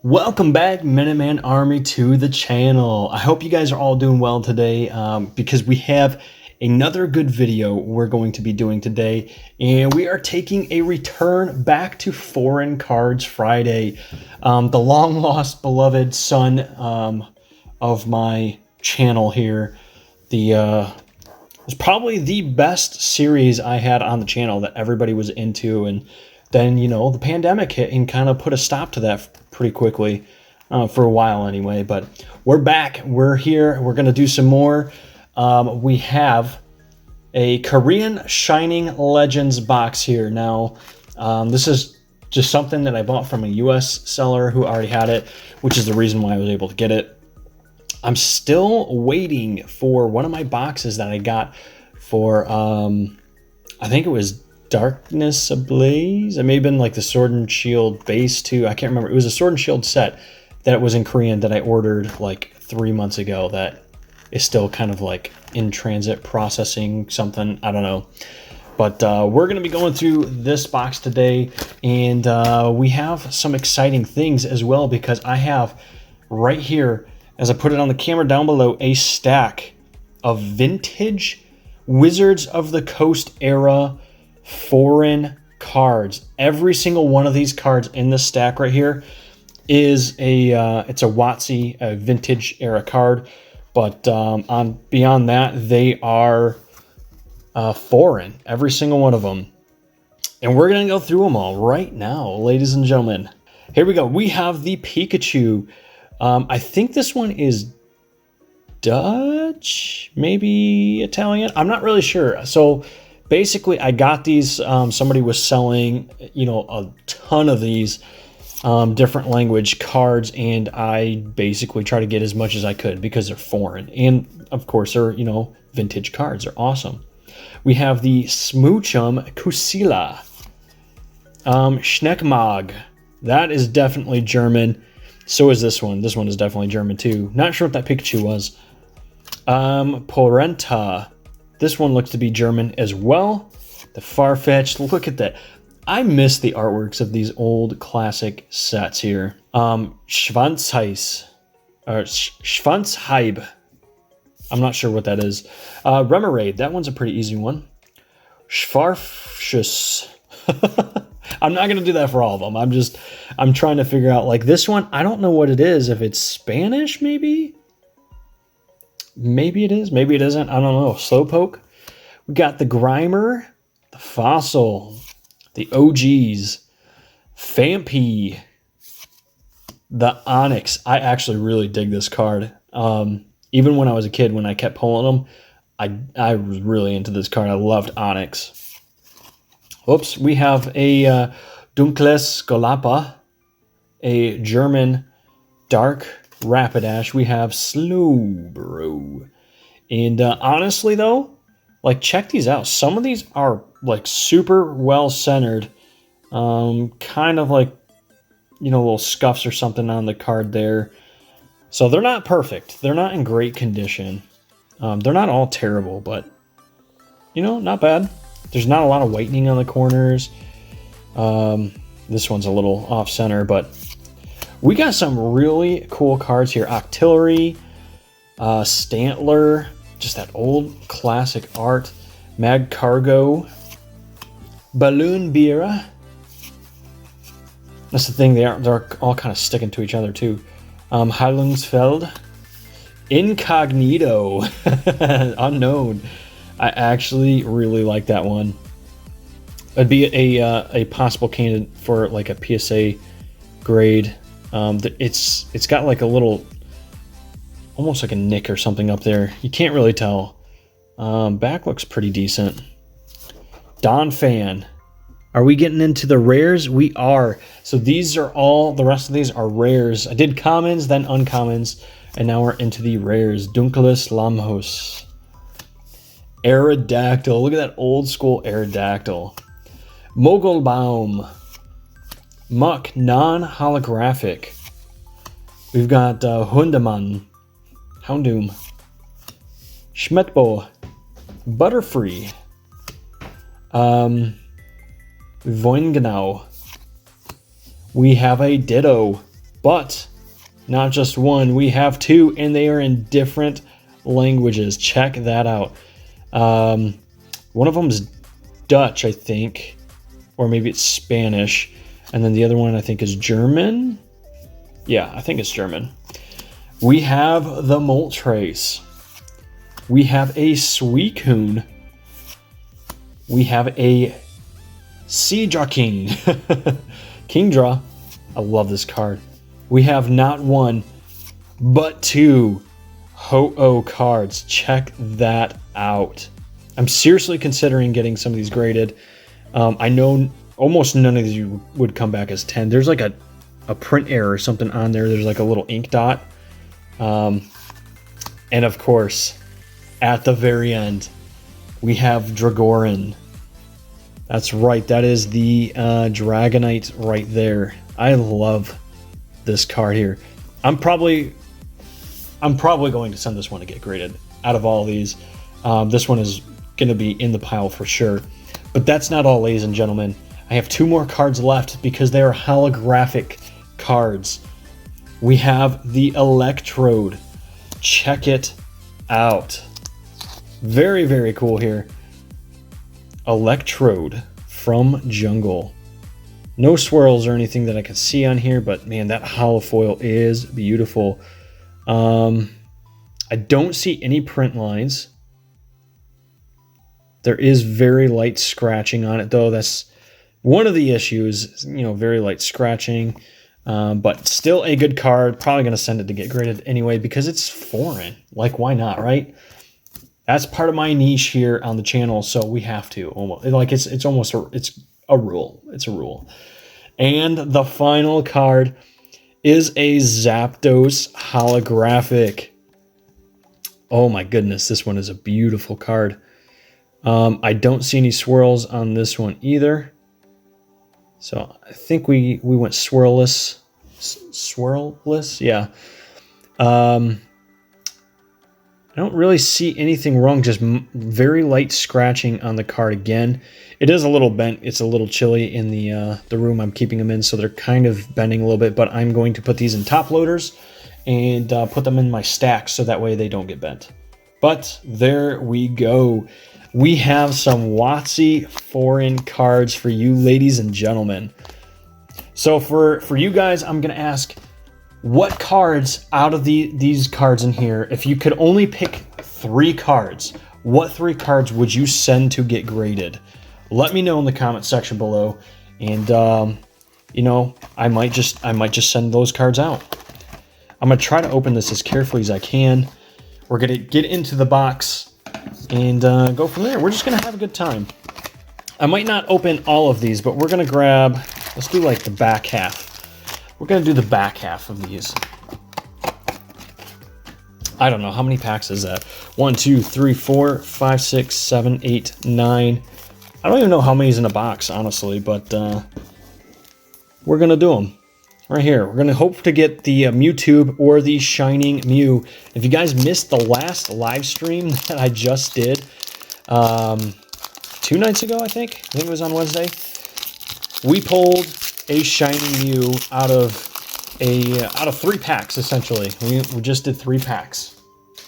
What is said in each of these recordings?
Welcome back, M1nuteman Army, to the channel. I hope you guys are all doing well today because we have another good video we're going to be doing today, and we are taking a return back to Foreign Cards Friday. The long lost beloved son of my channel here. It's probably the best series I had on the channel that everybody was into, and then, you know, the pandemic hit and kind of put a stop to that pretty quickly for a while anyway. But we're back. We're here. We're going to do some more. We have a Korean Shining Legends box here. Now, this is just something that I bought from a U.S. seller who already had it, which is the reason why I was able to get it. I'm still waiting for one of my boxes that I got for, I think it was Darkness Ablaze. It may have been like the Sword and Shield base too. I can't remember. It was a Sword and Shield set that was in Korean that I ordered like 3 months ago that is still kind of like in transit processing something. I don't know. But we're going to be going through this box today, and we have some exciting things as well, because I have right here, as I put it on the camera down below, a stack of vintage Wizards of the Coast era foreign cards. Every single one of these cards in this stack right here is it's a WotC, a vintage era card, but beyond that, they are foreign, every single one of them. And we're gonna go through them all right now, ladies and gentlemen. Here we go. We have the Pikachu. I think this one is Dutch, maybe Italian. I'm not really sure. So basically, I got these. Somebody was selling, you know, a ton of these different language cards, and I basically try to get as much as I could because they're foreign, and of course they're, you know, vintage cards. They're awesome. We have the Smoochum Kusila, Schneckmog. That is definitely German. So is this one. This one is definitely German too. Not sure what that Pikachu was. Porenta. This one looks to be German as well. The Farfetch'd. Look at that. I miss the artworks of these old classic sets here. Schwanzheis. Or Schwanzheib. I'm not sure what that is. Remoraid. That one's a pretty easy one. Schwarfschuss. I'm not going to do that for all of them. I'm trying to figure out, like, this one, I don't know what it is. If it's Spanish, maybe? Maybe it is. Maybe it isn't. I don't know. Slowpoke. We got the Grimer, the Fossil, the OGs, Fampy, the Onyx. I actually really dig this card. Even when I was a kid, when I kept pulling them, I was really into this card. I loved Onyx. Oops, we have a Dunkles Golappa, a German Dark Rapidash. We have Slowbro. And honestly, though, like, check these out. Some of these are, like, super well centered. Kind of like, you know, little scuffs or something on the card there. So they're not perfect. They're not in great condition. They're not all terrible, but, you know, not bad. There's not a lot of whitening on the corners. This one's a little off center, but we got some really cool cards here. Octillery, Stantler, just that old classic art. Magcargo, Balloon Beera. That's the thing, they're all kind of sticking to each other too. Heilungsfeld, Incognito, Unknown. I actually really like that one. It'd be a possible candidate for like a PSA grade. It's got like a little, almost like a nick or something up there. You can't really tell. Back looks pretty decent. Don Fan. Are we getting into the rares? We are. So these are all, the rest of these are rares. I did commons, then uncommons, and now we're into the rares. Dunkelus Lamhos. Aerodactyl. Look at that old school Aerodactyl. Mogulbaum. Muck, non-holographic. We've got Houndoom, Schmetbo, Butterfree, Voingenau. We have a Ditto, But not just one, we have two, and they are in different languages. Check that out. One of them is Dutch, I think, or maybe it's Spanish, and then the other one I think is German. Yeah, I think it's German. We have the Moltres. We have a Suicune. We have a Seedraking. Kingdra. I love this card. We have not one, but two Ho-Oh cards. Check that out. I'm seriously considering getting some of these graded. I know almost none of these would come back as 10. There's like a print error or something on there. There's like a little ink dot. And of course, at the very end, we have Dragoran. That's right. That is the Dragonite right there. I love this card here. I'm probably going to send this one to get graded. Out of all these, this one is going to be in the pile for sure. But that's not all, ladies and gentlemen. I have two more cards left because they are holographic cards. We have the Electrode. Check it out. Very, very cool here. Electrode from Jungle. No swirls or anything that I can see on here, but man, that holofoil is beautiful. I don't see any print lines. There is very light scratching on it, though. That's one of the issues, you know, very light scratching. But still a good card. Probably going to send it to get graded anyway because it's foreign. Like, why not, right? That's part of my niche here on the channel, so we have to. Almost, like, it's almost a rule. It's a rule. And the final card is a Zapdos holographic. Oh my goodness, this one is a beautiful card. I don't see any swirls on this one either. So I think we went swirlless. Swirlless? Yeah. I don't really see anything wrong, just very light scratching on the card again. It is a little bent. It's a little chilly in the room I'm keeping them in, so they're kind of bending a little bit, but I'm going to put these in top loaders and put them in my stack so that way they don't get bent. But there we go. We have some WotC foreign cards for you, ladies and gentlemen. So for you guys, I'm going to ask, what cards out of these cards in here, if you could only pick 3 cards, what 3 cards would you send to get graded? Let me know in the comment section below, and you know, I might just send those cards out. I'm gonna try to open this as carefully as I can. We're gonna get into the box and go from there. We're just gonna have a good time. I might not open all of these, but we're gonna grab, let's do like the back half. We're going to do the back half of these. I don't know. How many packs is that? 1, 2, 3, 4, 5, 6, 7, 8, 9. I don't even know how many is in a box, honestly, but we're going to do them. Right here. We're going to hope to get the Mewtube or the Shining Mew. If you guys missed the last live stream that I just did 2 nights ago, I think it was on Wednesday, we pulled a Shining Mew out of 3 packs, essentially. We just did 3 packs.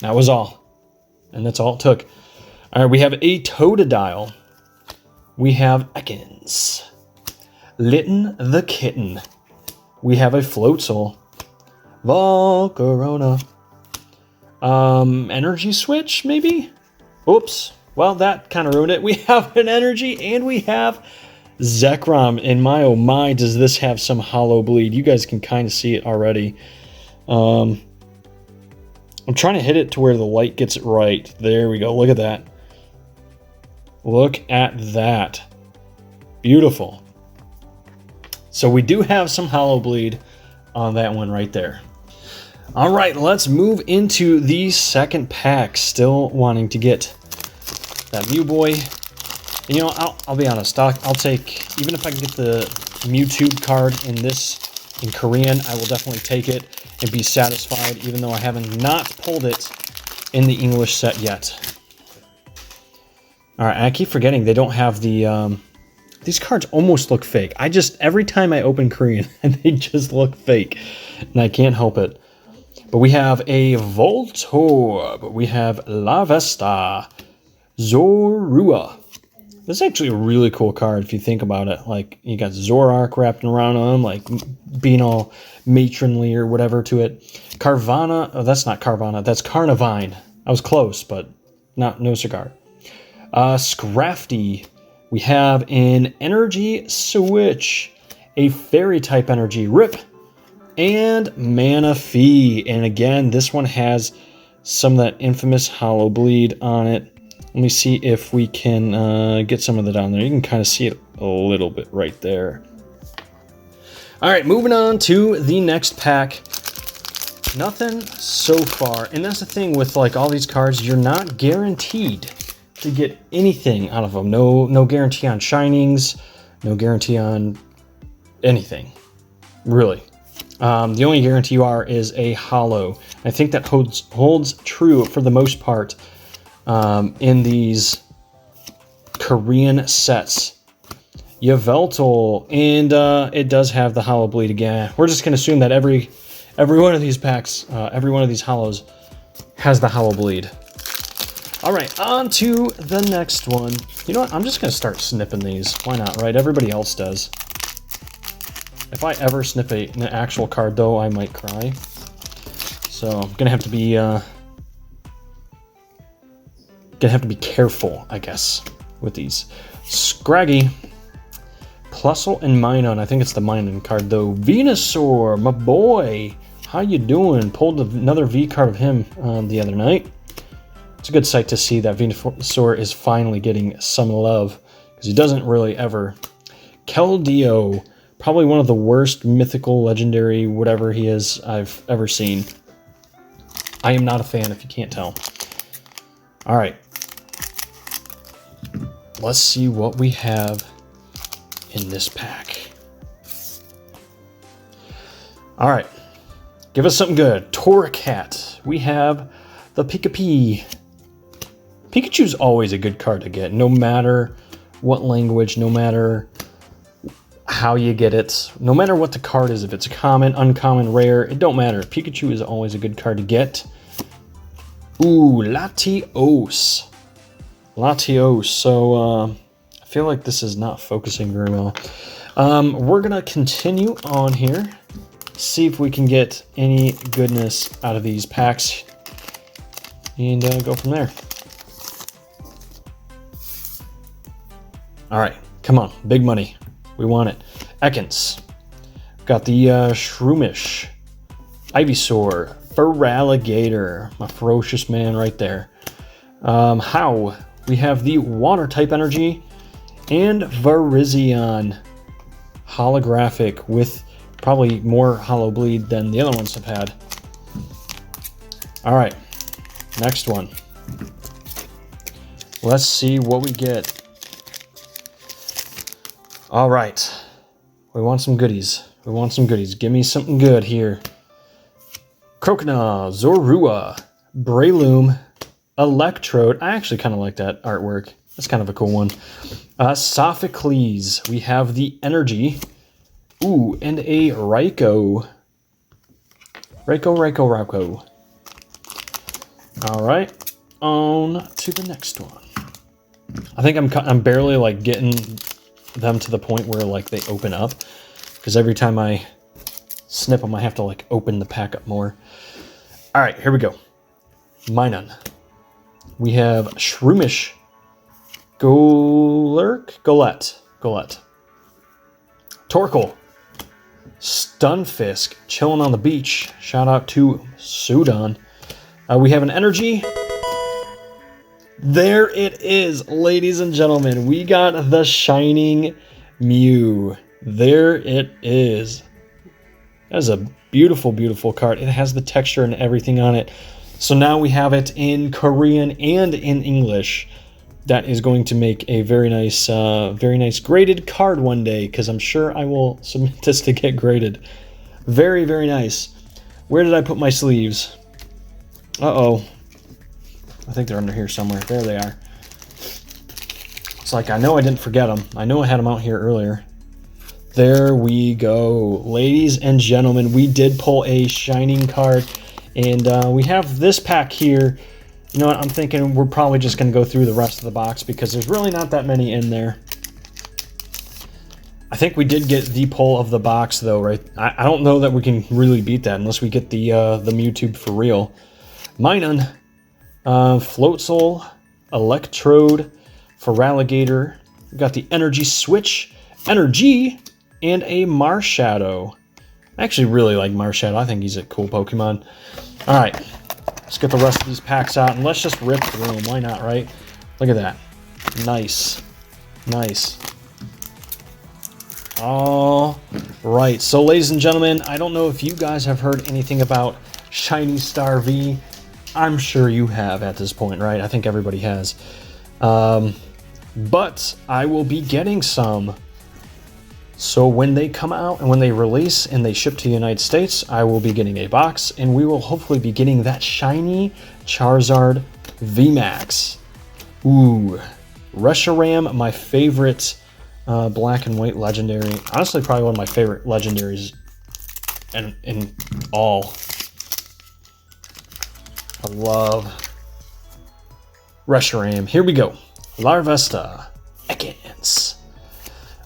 That was all. And that's all it took. All right, we have a Totodile. We have Ekans. Litten the Kitten. We have a Floatzel. Volcarona. Energy Switch, maybe? Oops. Well, that kind of ruined it. We have an Energy, and we have Zekrom, and my oh my, does this have some hollow bleed. You guys can kind of see it already. I'm trying to hit it to where the light gets it right. There we go. Look at that. Look at that. Beautiful. So we do have some hollow bleed on that one right there. All right, let's move into the second pack. Still wanting to get that Mew Boy. You know, I'll be honest, I'll take, even if I can get the Mewtube card in Korean, I will definitely take it and be satisfied, even though I haven't not pulled it in the English set yet. All right, I keep forgetting they don't have the, these cards almost look fake. Every time I open Korean, they just look fake. and I can't help it. But we have a Voltorb. We have Lavesta. Zorua. This is actually a really cool card if you think about it. Like, you got Zoroark wrapping around on him, like being all matronly or whatever to it. Carvana. Oh, that's not Carvana. That's Carnivine. I was close, but no cigar. Scrafty. We have an Energy Switch. A Fairy type Energy. Rip. And Manaphy. And again, this one has some of that infamous Hollow Bleed on it. Let me see if we can get some of that on there. You can kind of see it a little bit right there. All right, moving on to the next pack. Nothing so far. And that's the thing with like all these cards, you're not guaranteed to get anything out of them. No guarantee on shinings, no guarantee on anything, really. The only guarantee you are is a hollow. I think that holds true for the most part in these Korean sets. Yveltal, and it does have the Hollow Bleed again. We're just going to assume that every one of these packs, every one of these hollows has the Hollow Bleed. All right, on to the next one. You know what? I'm just going to start snipping these. Why not, right? Everybody else does. If I ever snip an actual card, though, I might cry. So I'm going to have to be careful, I guess, with these. Scraggy, Plusle, and Minun. I think it's the Minun card, though. Venusaur, my boy. How you doing? Pulled another V card of him the other night. It's a good sight to see that Venusaur is finally getting some love, because he doesn't really ever. Keldeo, probably one of the worst mythical, legendary, whatever he is I've ever seen. I am not a fan, if you can't tell. All right. Let's see what we have in this pack. All right. Give us something good. Torracat. We have the Pikachu. Pikachu's always a good card to get, no matter what language, no matter how you get it, no matter what the card is. If it's a common, uncommon, rare, it don't matter. Pikachu is always a good card to get. Ooh, Latios. Latios. So, I feel like this is not focusing very well. We're going to continue on here. See if we can get any goodness out of these packs. And go from there. Alright, come on. Big money. We want it. Ekans. Got the Shroomish. Ivysaur. Feraligatr. My ferocious man right there. How? We have the Water type Energy. And Virizion. Holographic with probably more Hollow Bleed than the other ones have had. Alright. Next one. Let's see what we get. All right. We want some goodies. We want some goodies. Give me something good here. Croconaw, Zorua, Breloom, Electrode. I actually kind of like that artwork. That's kind of a cool one. Sophocles. We have the Energy. Ooh, and a Raikou. Raikou. All right. On to the next one. I think I'm barely like getting them to the point where like they open up, because every time I snip them I have to like open the pack up more. All right, here we go. Minun. We have Shroomish, Golett, Torkoal, Stunfisk, chilling on the beach. Shout out to Sudon. We have an Energy. There it is, ladies and gentlemen. We got the Shining Mew. There it is. That is a beautiful, beautiful card. It has the texture and everything on it. So now we have it in Korean and in English. That is going to make a very nice graded card one day, because I'm sure I will submit this to get graded. Very, very nice. Where did I put my sleeves? Uh-oh. I think they're under here somewhere. There they are. It's like, I know I didn't forget them. I know I had them out here earlier. There we go. Ladies and gentlemen, we did pull a shining card, and we have this pack here. You know what, I'm thinking we're probably just going to go through the rest of the box because there's really not that many in there. I think we did get the pull of the box though, right? I don't know that we can really beat that unless we get the Mewtwo for real. M1nuteman, Floatzel, Electrode, Feraligatr. We got the Energy Switch, Energy, and a Marshadow. I actually really like Marshadow. I think he's a cool Pokemon. All right, let's get the rest of these packs out and let's just rip through them. Why not, right? Look at that. Nice. Nice. All right. So, ladies and gentlemen, I don't know if you guys have heard anything about Shiny Star V. I'm sure you have at this point, right? I think everybody has. But I will be getting some. So when they come out and when they release and they ship to the United States, I will be getting a box and we will hopefully be getting that shiny Charizard VMAX. Ooh, Reshiram, my favorite black and white legendary. Honestly, probably one of my favorite legendaries in all. I love Reshiram. Here we go. Larvesta, Ekans.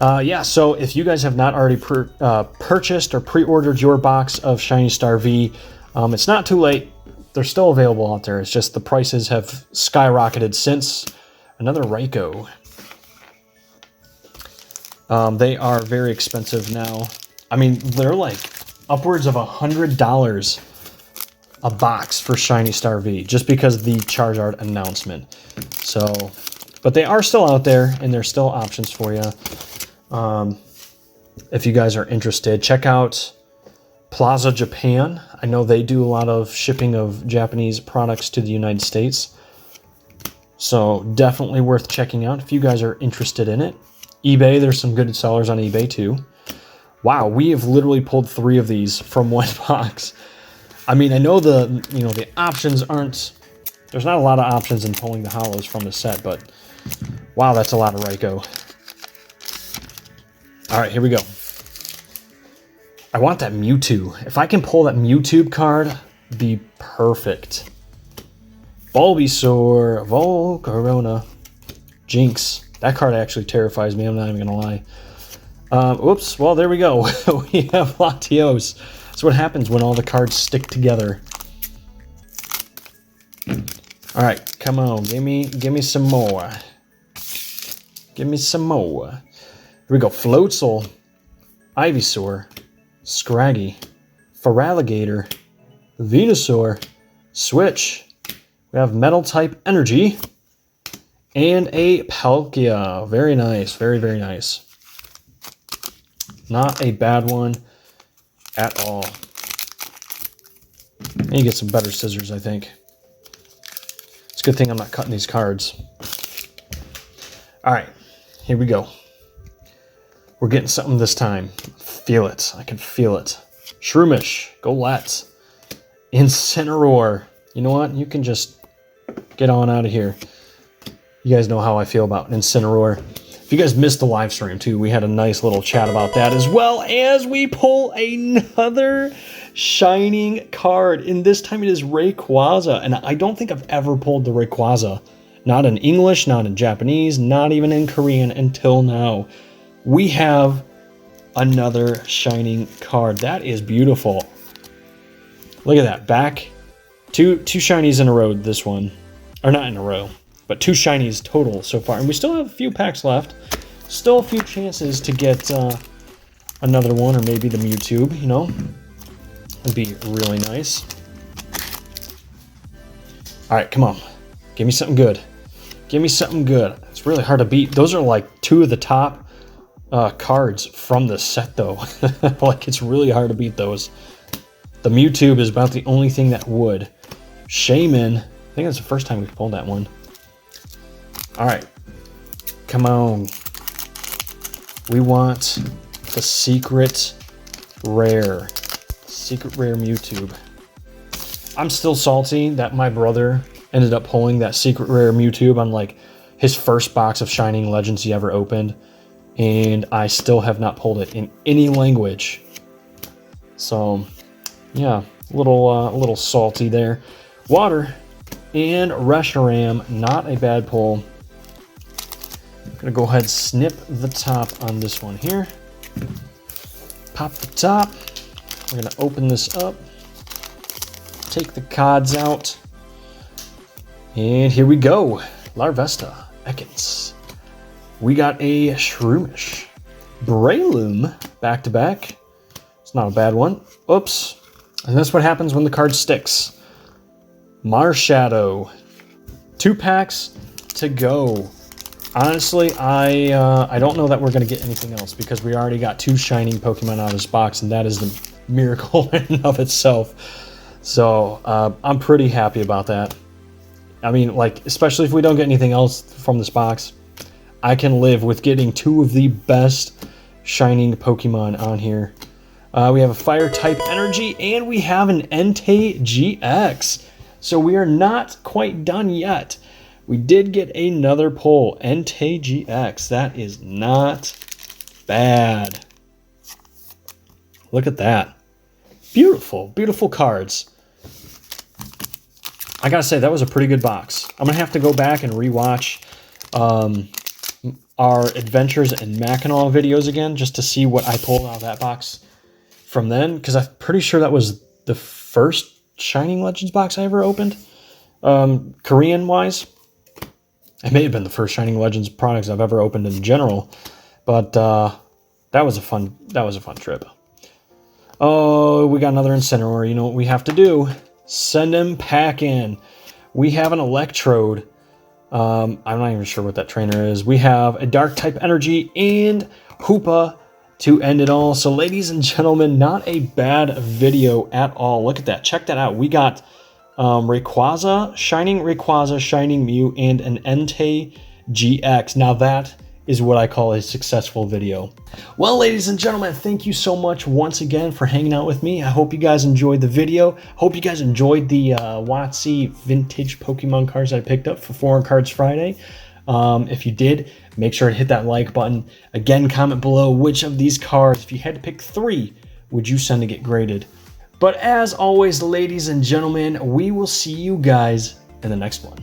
Yeah, so if you guys have not already purchased or pre-ordered your box of Shiny Star V, it's not too late. They're still available out there. It's just the prices have skyrocketed since. Another Raikou. They are very expensive now. I mean, they're like upwards of $100 a box for Shiny Star V just because of the Charizard announcement. So, but they are still out there and there's still options for you. If you guys are interested, check out Plaza Japan. I know they do a lot of shipping of Japanese products to the United States. So definitely worth checking out if you guys are interested in it. eBay, there's some good sellers on eBay too. Wow, we have literally pulled 3 of these from one box. I mean, I know the options aren't, there's not a lot of options in pulling the hollows from the set, but wow, that's a lot of Raikou. All right, here we go. I want that Mewtwo. If I can pull that Mewtwo card, be perfect. Bulbasaur, Volcarona, Jinx. That card actually terrifies me, I'm not even gonna lie. Oops, well, there we go. We have Latios. That's what happens when all the cards stick together. All right, come on, give me some more. Give me some more. Here we go. Floatzel, Ivysaur, Scraggy, Feraligatr, Venusaur, Switch. We have Metal type Energy, and a Palkia. Very nice. Very, very nice. Not a bad one at all. And you get some better scissors, I think. It's a good thing I'm not cutting these cards. All right, here we go. We're getting something this time. Feel it. I can feel it. Shroomish, Golett, Incineroar. You know what? You can just get on out of here. You guys know how I feel about Incineroar. If you guys missed the live stream too, we had a nice little chat about that, as well as we pull another shining card. And this time it is Rayquaza. And I don't think I've ever pulled the Rayquaza. Not in English, not in Japanese, not even in Korean until now. We have another shining card. That is beautiful. Look at that. Back. Two shinies in a row, this one. Or not in a row, but 2 shinies total so far. And we still have a few packs left. Still a few chances to get another one, or maybe the Mewtwo, you know. It'd be really nice. All right, come on. Give me something good. Give me something good. It's really hard to beat. Those are like 2 of the top cards from the set, though. Like, it's really hard to beat those. The Mewtwo is about the only thing that would. Shaman. I think that's the first time we've pulled that one. All right. Come on. We want the secret rare. Secret rare Mewtwo. I'm still salty that my brother ended up pulling that secret rare Mewtwo on like his first box of Shining Legends he ever opened. and I still have not pulled it in any language. So yeah, a little salty there. Water and Reshiram, not a bad pull. I'm gonna go ahead and snip the top on this one here. Pop the top. We're gonna open this up, take the cods out, and here we go. Larvesta, Ekans. We got a Shroomish. Breloom, back to back. It's not a bad one. Oops. And that's what happens when the card sticks. Marshadow. 2 packs to go. Honestly, I don't know that we're going to get anything else because we already got 2 shining Pokemon out of this box, and that is the miracle in and of itself. So I'm pretty happy about that. I mean, like, especially if we don't get anything else from this box, I can live with getting 2 of the best shining Pokemon on here. We have a Fire type Energy, and we have an Entei GX. So we are not quite done yet. We did get another pull, Entei GX. That is not bad. Look at that. Beautiful, beautiful cards. I gotta say, that was a pretty good box. I'm gonna have to go back and rewatch our Adventures in Mackinac videos again, just to see what I pulled out of that box from then, because I'm pretty sure that was the first Shining Legends box I ever opened, Korean-wise. It may have been the first Shining Legends products I've ever opened in general, but that was a fun trip. Oh, we got another Incineroar. You know what we have to do? Send him packing. We have an Electrode. I'm not even sure what that trainer is. We have a Dark type Energy and Hoopa to end it all. So ladies and gentlemen, not a bad video at all. Look at that. Check that out. We got Rayquaza, Shining Mew, and an Entei GX. Now that is what I call a successful video. Well, ladies and gentlemen, thank you so much once again for hanging out with me. I hope you guys enjoyed the video. Hope you guys enjoyed the WotC vintage Pokemon cards I picked up for 4 Cards Friday. If you did, make sure to hit that like button. Again, comment below which of these cards, if you had to pick 3, would you send to get graded. But as always, ladies and gentlemen, we will see you guys in the next one.